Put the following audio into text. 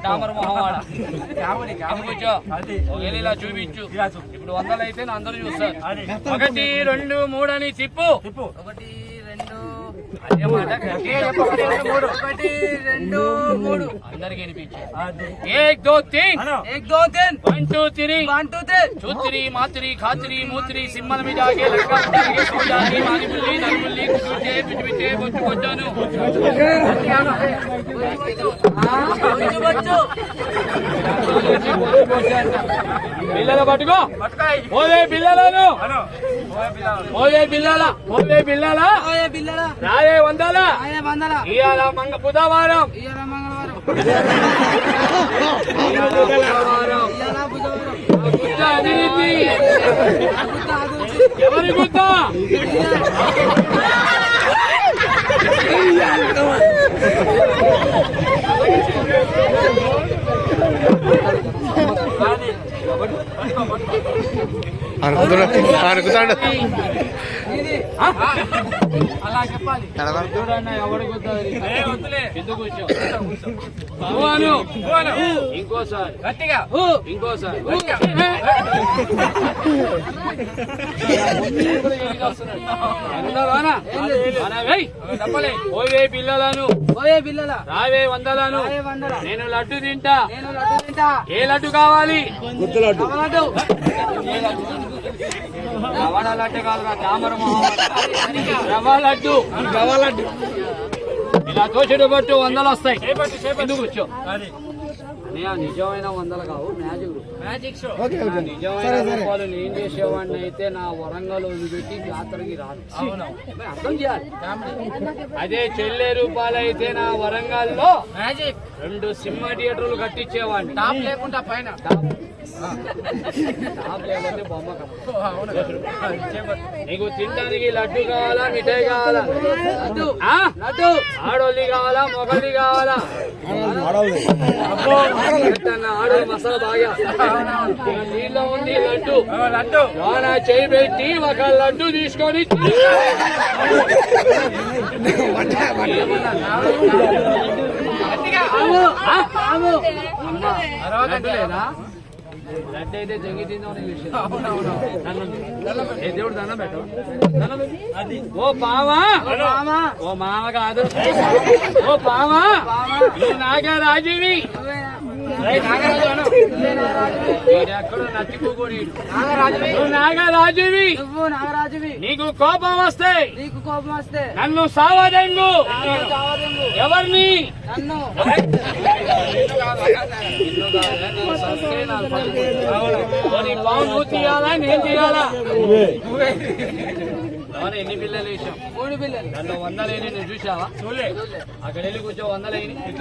డామర్ మొహవాడ కూర్చో ఇలా చూపించు. ఇప్పుడు 100 అయితే అందరూ చూస్తారు. 1 2 3 అని తిప్పు. 1 2 అందరికి వినిపించు. 1 2 3 1 2 3 చూత్రి మాత్రి ఖాత్రి మూత్రి సింహల మీద మాదిబుల్లి నలుబుల్లి కుటుంబే పిచ్చిపిచ్చే బొచ్చు కొట్టాను. పిల్లలు పట్టుకో ఓదే పిల్లలను ఓదే పిల్లల రాయే 100 ఇవాళ బుధవారం ఎవరి గుద్ద అనుకుతాడు అలా చెప్పాలి. చూడన్నా ఎవరు గుద్దాలి ఎందుకు ఇంకోసారి గట్టిగా ఇంకోసారి పోయే పిల్లలను రావే 100లను నేను లడ్డు తింటా. ఏ లడ్డు కావాలి? రవాణ లడ్డు కాదురా డామర్ రవా లడ్డు ఇలా తోచెడు పట్టు 100 వస్తాయి. ఎందుకు కూర్చో నిజమైన 100 కావు మ్యాజిక్ షో. నిజమైన రూపాయలు నేను చేసేవాడిని అయితే నా వరంగల్ వదిలిపెట్టి జాతరకి రాదు. అర్థం చేయాలి. అదే చెల్లె రూపాయలు అయితే నా వరంగల్ లో 2 సినిమా థియేటర్లు కట్టించేవాడిని. టాప్ లేకుండా పైన లేకపోతే బొమ్మ. నీకు తినడానికి లడ్డు కావాలా మిఠాయి కావాలా? లడ్డు ఆడోళ్ళి కావాలా మొగలి కావాలా? ఆడోళ్ళు మసాలా బాగా నీళ్ళు ఉంది లడ్డు వాన చేయి పెట్టి ఒక లడ్డు తీసుకొని లేదా లడ్డు అయితే జంగి తిందామని దేవుడు దండం పెట్టు. ఓ పావా ఓ మామ కాదు ఓ పావా నాగరాజువి ఎక్కడో నచ్చిపోకూడి నాగరాజువి నీకు కోపం వస్తే నన్ను సావదెంగు. ఎవరిని? పాము తీయాలా నేను తీయాలా? ఎన్ని పిల్లలు వేసాం? 3 పిల్లలు. దాంట్లో 100 లేని నువ్వు చూసావా? అక్కడ వెళ్ళి కూర్చో 100 లేని